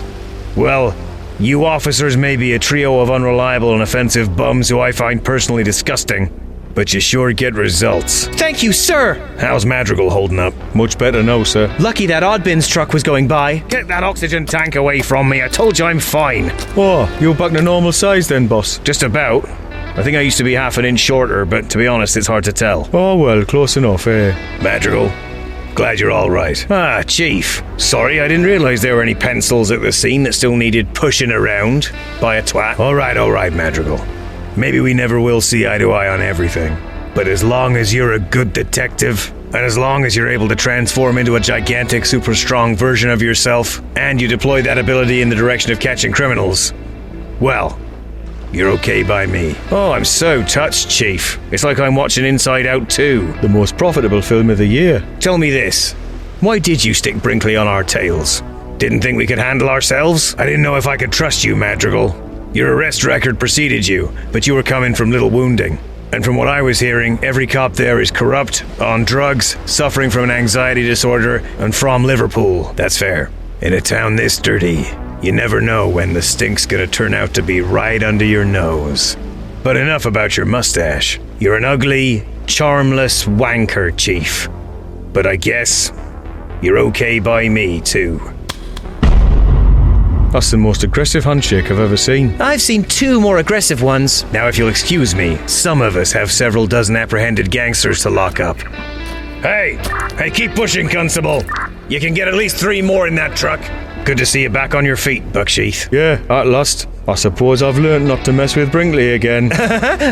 Well, you officers may be a trio of unreliable and offensive bums who I find personally disgusting, but you sure get results. Thank you, sir. How's Madrigal holding up? Much better now, sir. Lucky that Oddbins truck was going by. Get that oxygen tank away from me. I told you I'm fine. Oh, you're back to normal size then, boss? Just about. I think I used to be half an inch shorter, but to be honest, it's hard to tell. Oh, well, close enough, eh? Madrigal, glad you're all right. Ah, Chief. Sorry, I didn't realize there were any pencils at the scene that still needed pushing around by a twat. All right, Madrigal. Maybe we never will see eye to eye on everything. But as long as you're a good detective, and as long as you're able to transform into a gigantic, super strong version of yourself, and you deploy that ability in the direction of catching criminals, well, you're okay by me. Oh, I'm so touched, Chief. It's like I'm watching Inside Out 2. The most profitable film of the year. Tell me this. Why did you stick Brinkley on our tails? Didn't think we could handle ourselves? I didn't know if I could trust you, Madrigal. Your arrest record preceded you, but you were coming from little wounding. And from what I was hearing, every cop there is corrupt, on drugs, suffering from an anxiety disorder, and from Liverpool. That's fair. In a town this dirty, you never know when the stink's gonna turn out to be right under your nose. But enough about your mustache. You're an ugly, charmless wanker, Chief. But I guess you're okay by me, too. That's the most aggressive handshake I've ever seen. I've seen 2 more aggressive ones. Now, if you'll excuse me, some of us have several dozen apprehended gangsters to lock up. Hey, keep pushing, Constable. You can get at least 3 more in that truck. Good to see you back on your feet, Bucksheath. Yeah, at last. I suppose I've learned not to mess with Brinkley again.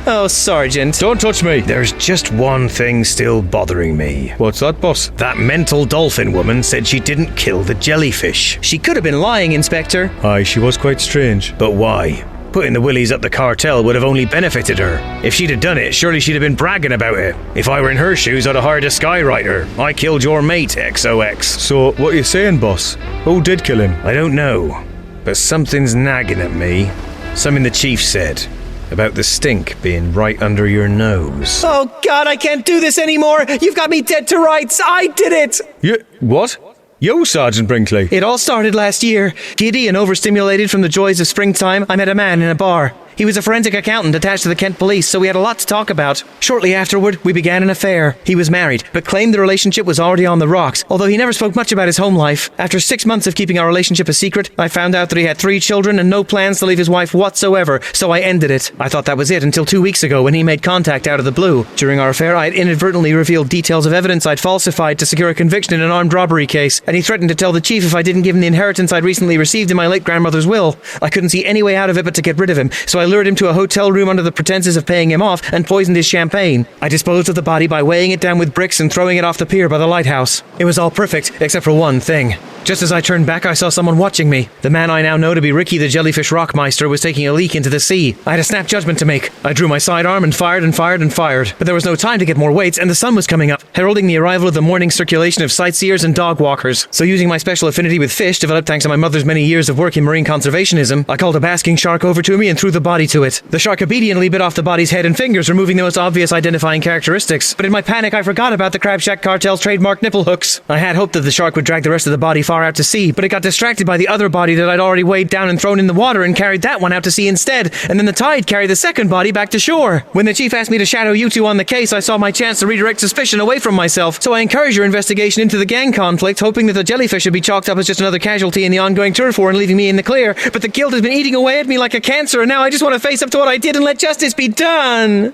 Oh, Sergeant. Don't touch me. There's just one thing still bothering me. What's that, boss? That mental dolphin woman said she didn't kill the jellyfish. She could have been lying, Inspector. Aye, she was quite strange. But why? Putting the willies up the cartel would have only benefited her. If she'd have done it, surely she'd have been bragging about it. If I were in her shoes, I'd have hired a skywriter. I killed your mate, XOX. So, what are you saying, boss? Who did kill him? I don't know, but something's nagging at me. Something the chief said about the stink being right under your nose. Oh, God, I can't do this anymore. You've got me dead to rights. I did it. You... what? You, Sergeant Brinkley? It all started last year. Giddy and overstimulated from the joys of springtime, I met a man in a bar. He was a forensic accountant attached to the Kent police, so we had a lot to talk about. Shortly afterward, we began an affair. He was married, but claimed the relationship was already on the rocks, although he never spoke much about his home life. After 6 months of keeping our relationship a secret, I found out that he had 3 children and no plans to leave his wife whatsoever, so I ended it. I thought that was it until 2 weeks ago when he made contact out of the blue. During our affair, I had inadvertently revealed details of evidence I'd falsified to secure a conviction in an armed robbery case, and he threatened to tell the chief if I didn't give him the inheritance I'd recently received in my late grandmother's will. I couldn't see any way out of it but to get rid of him, so I lured him to a hotel room under the pretenses of paying him off and poisoned his champagne. I disposed of the body by weighing it down with bricks and throwing it off the pier by the lighthouse. It was all perfect, except for one thing. Just as I turned back, I saw someone watching me. The man I now know to be Ricky the Jellyfish Rockmeister was taking a leak into the sea. I had a snap judgment to make. I drew my sidearm and fired and fired and fired. But there was no time to get more weights, and the sun was coming up, heralding the arrival of the morning circulation of sightseers and dog walkers. So using my special affinity with fish, developed thanks to my mother's many years of work in marine conservationism, I called a basking shark over to me and threw the body to it. The shark obediently bit off the body's head and fingers, removing the most obvious identifying characteristics. But in my panic, I forgot about the Crab Shack cartel's trademark nipple hooks. I had hoped that the shark would drag the rest of the body far out to sea, but it got distracted by the other body that I'd already weighed down and thrown in the water and carried that one out to sea instead, and then the tide carried the second body back to shore. When the chief asked me to shadow you two on the case, I saw my chance to redirect suspicion away from myself, so I encouraged your investigation into the gang conflict, hoping that the jellyfish would be chalked up as just another casualty in the ongoing turf war and leaving me in the clear. But the guilt has been eating away at me like a cancer, and now I just want to face up to what I did and let justice be done.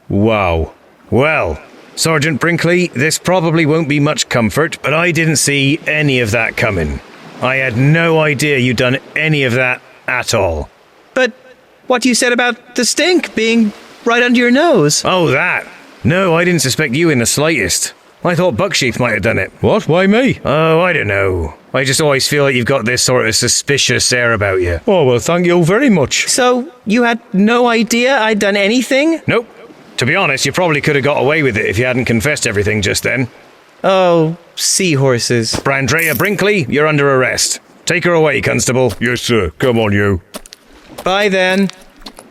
Wow. Well, Sergeant Brinkley, this probably won't be much comfort, but I didn't see any of that coming. I had no idea you'd done any of that at all. But what you said about the stink being right under your nose. Oh, that. No, I didn't suspect you in the slightest. I thought Bucksheath might have done it. What? Why me? Oh, I don't know. I just always feel like you've got this sort of suspicious air about you. Oh, well, thank you very much. So, you had no idea I'd done anything? Nope. To be honest, you probably could have got away with it if you hadn't confessed everything just then. Oh, seahorses. Brandrea Brinkley, you're under arrest. Take her away, Constable. Yes, sir. Come on, you. Bye then.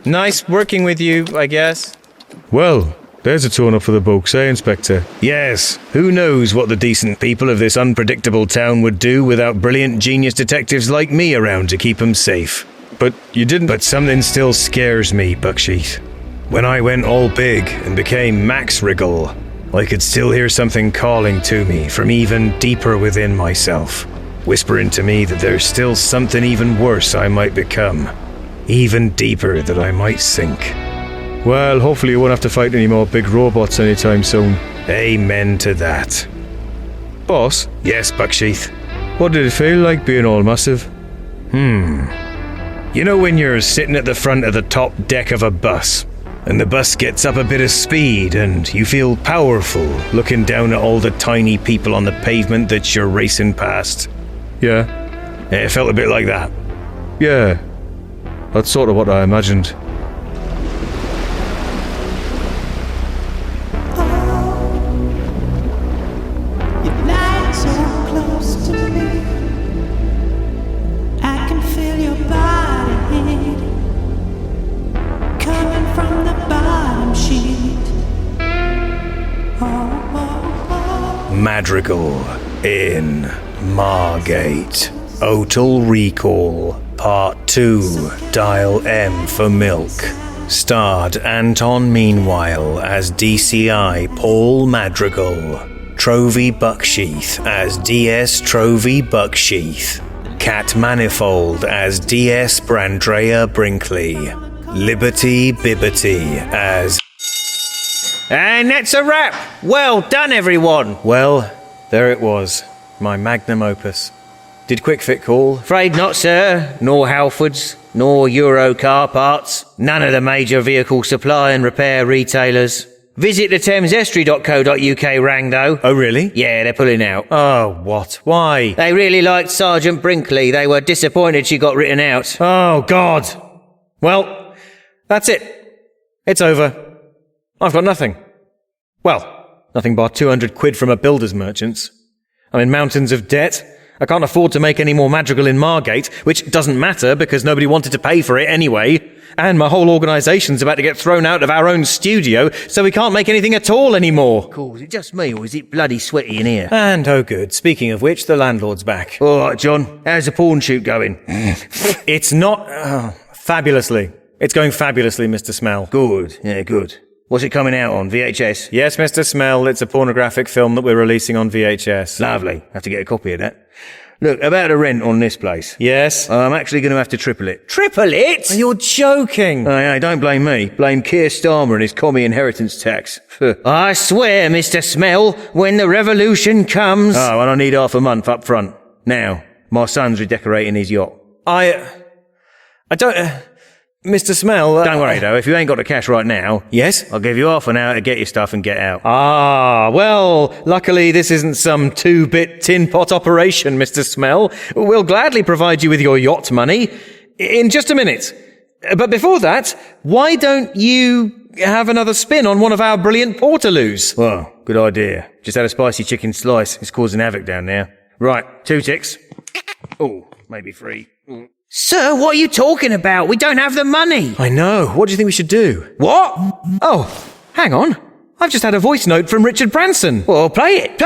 Nice working with you, I guess. Well, there's a tune-up for the books, eh, Inspector? Yes, who knows what the decent people of this unpredictable town would do without brilliant genius detectives like me around to keep them safe. But you didn't... But something still scares me, Bucksheath. When I went all big and became Madrigal, I could still hear something calling to me from even deeper within myself, whispering to me that there's still something even worse I might become, even deeper that I might sink. Well, hopefully you won't have to fight any more big robots anytime soon. Amen to that. Boss? Yes, Bucksheath? What did it feel like being all massive? You know when you're sitting at the front of the top deck of a bus, and the bus gets up a bit of speed and you feel powerful looking down at all the tiny people on the pavement that you're racing past? Yeah. It felt a bit like that. Yeah. That's sort of what I imagined. Madrigal in Margate. Total Recall Part 2. Dial M for Milk. Starred Anton Meanwhile as DCI Paul Madrigal. Trovy Bucksheath as DS Trovy Bucksheath. Cat Manifold as DS Brandrea Brinkley. Liberty Bibbity as... And that's a wrap. Well done, everyone. Well, there it was. My magnum opus. Did Quick Fit call? Afraid not, sir. Nor Halfords, nor Euro Car Parts. None of the major vehicle supply and repair retailers. Visit the thamesestuary.co.uk rang, though. Oh, really? Yeah, they're pulling out. Oh, what? Why? They really liked Sergeant Brinkley. They were disappointed she got written out. Oh, God. Well, that's it. It's over. I've got nothing. Well, nothing but 200 quid from a builder's merchants. I'm in mountains of debt. I can't afford to make any more Madrigal in Margate, which doesn't matter because nobody wanted to pay for it anyway. And my whole organisation's about to get thrown out of our own studio, so we can't make anything at all anymore. Cool, is it just me or is it bloody sweaty in here? And oh good, speaking of which, the landlord's back. All right, John, how's the pawn shoot going? It's not... fabulously. It's going fabulously, Mr. Smell. Good, yeah, good. What's it coming out on, VHS? Yes, Mr. Smell, it's a pornographic film that we're releasing on VHS. Lovely. Have to get a copy of that. Look, about the rent on this place. Yes? I'm actually going to have to triple it. Triple it? You're joking. Hey, don't blame me. Blame Keir Starmer and his commie inheritance tax. I swear, Mr. Smell, when the revolution comes... Oh, and I need half a month up front. Now, my son's redecorating his yacht. I don't... Mr. Smell... Don't worry, though. If you ain't got the cash right now... Yes? I'll give you half an hour to get your stuff and get out. Ah, well, luckily this isn't some 2-bit tin pot operation, Mr. Smell. We'll gladly provide you with your yacht money in just a minute. But before that, why don't you have another spin on one of our brilliant portaloos? Well, good idea. Just had a spicy chicken slice. It's causing havoc down there. Right, 2 ticks. Oh, maybe 3. Sir, what are you talking about? We don't have the money. I know. What do you think we should do? What? Oh, hang on. I've just had a voice note from Richard Branson. Well, play it.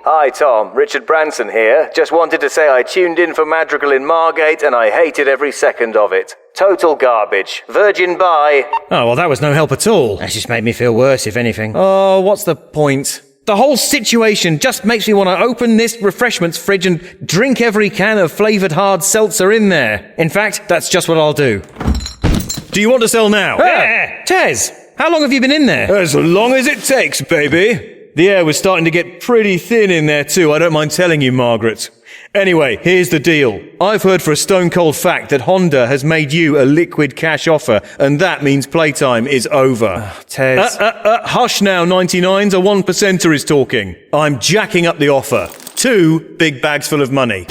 Hi, Tom. Richard Branson here. Just wanted to say I tuned in for Madrigal in Margate and I hated every second of it. Total garbage. Virgin bye. Oh, well, that was no help at all. That's just made me feel worse, if anything. Oh, what's the point? The whole situation just makes me want to open this refreshments fridge and drink every can of flavoured hard seltzer in there. In fact, that's just what I'll do. Do you want to sell now? Yeah. Tez, how long have you been in there? As long as it takes, baby. The air was starting to get pretty thin in there too, I don't mind telling you, Margaret. Anyway, here's the deal. I've heard for a stone cold fact that Honda has made you a liquid cash offer, and that means playtime is over. Tez. Hush now, 99s, a 1%er is talking. I'm jacking up the offer. 2 big bags full of money.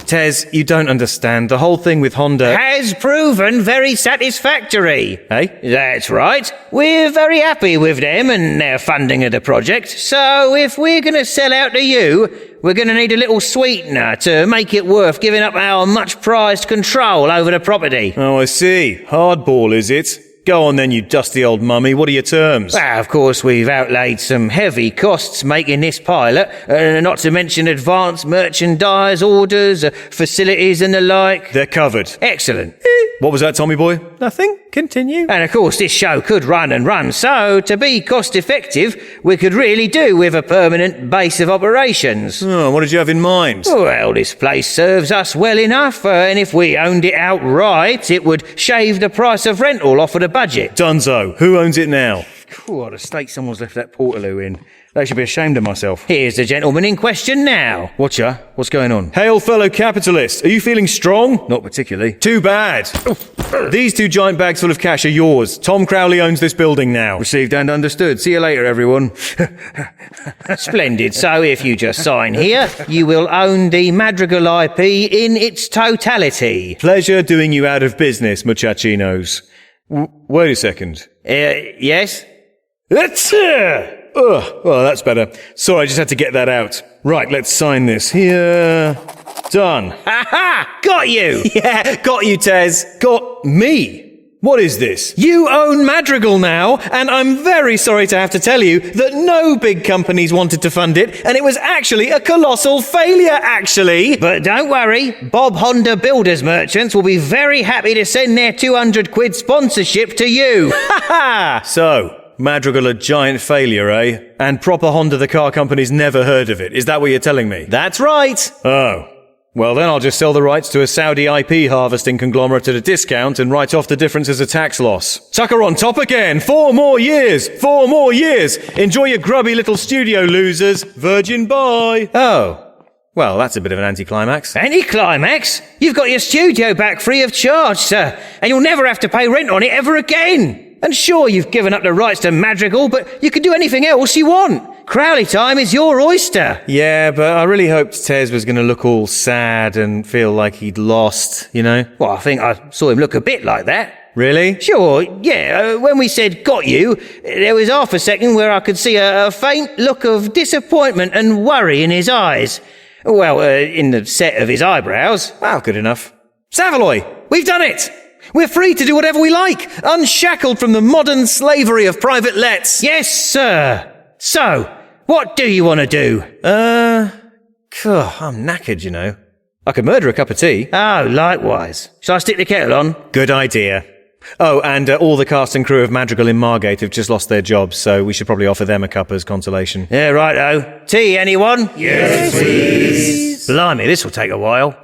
Tez, you don't understand. The whole thing with Honda has proven very satisfactory. Hey? That's right. We're very happy with them and their funding of the project. So if we're going to sell out to you, we're going to need a little sweetener to make it worth giving up our much prized control over the property. Oh, I see. Hardball, is it? Go on then, you dusty old mummy. What are your terms? Well, of course, we've outlaid some heavy costs making this pilot, not to mention advanced merchandise orders, facilities and the like. They're covered. Excellent. What was that, Tommy boy? Nothing. Continue. And of course, this show could run and run, so to be cost effective, we could really do with a permanent base of operations. Oh, what did you have in mind? Well, this place serves us well enough, and if we owned it outright, it would shave the price of rental off of the budget. Dunzo. Who owns it now? What a state someone's left that Portaloo in. They should be ashamed of myself. Here's the gentleman in question now. Watcha, what's going on? Hail, fellow capitalists. Are you feeling strong? Not particularly. Too bad. These 2 giant bags full of cash are yours. Tom Crowley owns this building now. Received and understood. See you later, everyone. Splendid. So if you just sign here, you will own the Madrigal IP in its totality. Pleasure doing you out of business, muchachinos. Wait a second. Yes? Well, that's better. Sorry, I just had to get that out. Right, let's sign this here. Done. Ha-ha! Got you! Yeah, got you, Tez. Got me. What is this? You own Madrigal now, and I'm very sorry to have to tell you that no big companies wanted to fund it, and it was actually a colossal failure, actually. But don't worry, Bob Honda Builders Merchants will be very happy to send their 200 quid sponsorship to you. Ha ha! So, Madrigal a giant failure, eh? And proper Honda the car company's never heard of it. Is that what you're telling me? That's right. Oh. Well, then I'll just sell the rights to a Saudi IP harvesting conglomerate at a discount and write off the difference as a tax loss. Tucker on top again! 4 more years! 4 more years! Enjoy your grubby little studio, losers! Virgin bye! Oh. Well, that's a bit of an anticlimax. Anticlimax? You've got your studio back free of charge, sir, and you'll never have to pay rent on it ever again. And sure, you've given up the rights to Madrigal, but you can do anything else you want. Crowley time is your oyster. Yeah, but I really hoped Tez was going to look all sad and feel like he'd lost, you know? Well, I think I saw him look a bit like that. Really? Sure, yeah. When we said got you, there was half a second where I could see a faint look of disappointment and worry in his eyes. Well, in the set of his eyebrows. Well, good enough. Savaloy, we've done it! We're free to do whatever we like, unshackled from the modern slavery of private lets. Yes, sir. So, what do you want to do? I'm knackered, you know. I could murder a cup of tea. Oh, likewise. Shall I stick the kettle on? Good idea. Oh, and all the cast and crew of Madrigal in Margate have just lost their jobs, so we should probably offer them a cup as consolation. Yeah, righto. Tea, anyone? Yes, please. Blimey, this will take a while.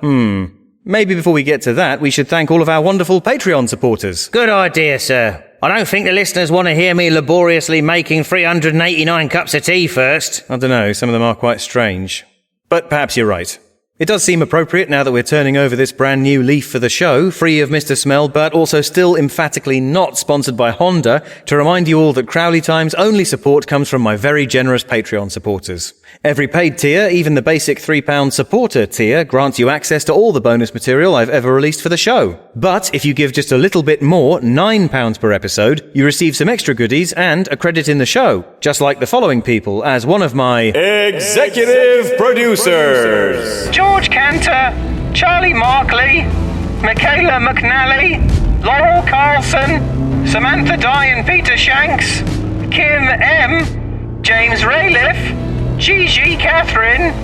Maybe before we get to that, we should thank all of our wonderful Patreon supporters. Good idea, sir. I don't think the listeners want to hear me laboriously making 389 cups of tea first. I don't know, some of them are quite strange. But perhaps you're right. It does seem appropriate now that we're turning over this brand new leaf for the show, free of Mr. Smell, but also still emphatically not sponsored by Honda, to remind you all that Crowley Time's only support comes from my very generous Patreon supporters. Every paid tier, even the basic £3 supporter tier, grants you access to all the bonus material I've ever released for the show. But if you give just a little bit more, £9 per episode, you receive some extra goodies and a credit in the show, just like the following people as one of my executive producers. George Cantor, Charlie Markley, Michaela McNally, Laurel Carlson, Samantha Dye and Peter Shanks, Kim M, James Rayliff, Gigi Catherine,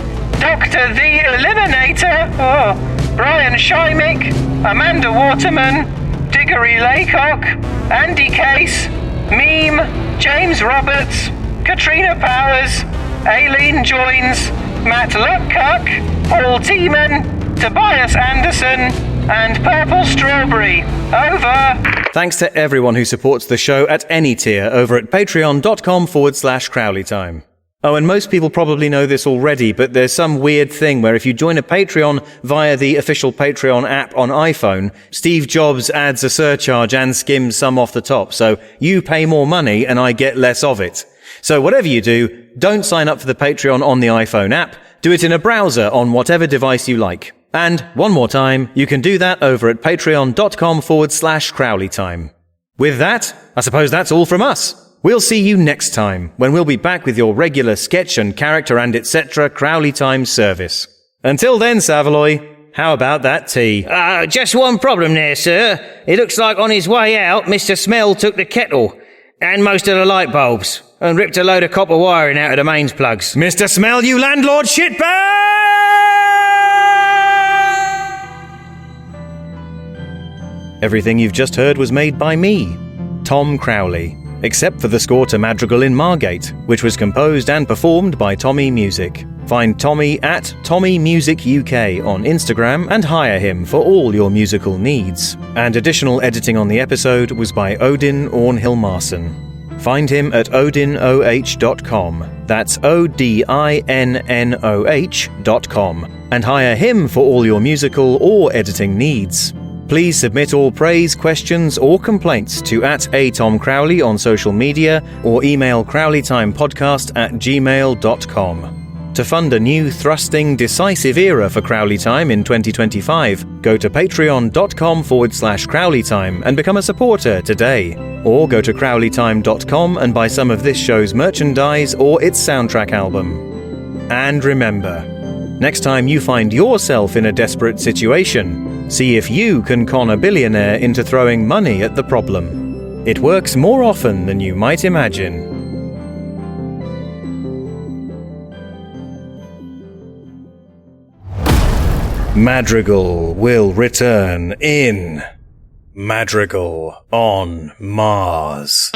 Dr. The Eliminator, Brian Shymick, Amanda Waterman, Diggory Laycock, Andy Case, Meme, James Roberts, Katrina Powers, Aileen Joins, Matt Luckcuck, Paul Tiemann, Tobias Anderson, and Purple Strawberry. Over. Thanks to everyone who supports the show at any tier over at patreon.com/CrowleyTime. Oh, and most people probably know this already, but there's some weird thing where if you join a Patreon via the official Patreon app on iPhone, Steve Jobs adds a surcharge and skims some off the top, so you pay more money and I get less of it. So whatever you do, don't sign up for the Patreon on the iPhone app. Do it in a browser on whatever device you like. And, one more time, you can do that over at patreon.com/CrowleyTime. With that, I suppose that's all from us. We'll see you next time, when we'll be back with your regular sketch and character and etc. Crowley Time service. Until then, Savaloy, how about that tea? Just one problem there, sir. It looks like on his way out, Mr. Smell took the kettle and most of the light bulbs and ripped a load of copper wiring out of the mains plugs. Mr. Smell, you landlord shitbag! Everything you've just heard was made by me, Tom Crowley, except for the score to Madrigal in Margate, which was composed and performed by Tommy Music. Find Tommy at Tommy Music UK on Instagram and hire him for all your musical needs. And additional editing on the episode was by Odin Ornhilmarson. Find him at odinoh.com. That's ODINNOH.com. And hire him for all your musical or editing needs. Please submit all praise, questions, or complaints to @atomcrowley on social media or email crowleytimepodcast@gmail.com. To fund a new, thrusting, decisive era for Crowley Time in 2025, go to patreon.com/CrowleyTime and become a supporter today. Or go to crowleytime.com and buy some of this show's merchandise or its soundtrack album. And remember, next time you find yourself in a desperate situation, see if you can con a billionaire into throwing money at the problem. It works more often than you might imagine. Madrigal will return in Madrigal on Mars.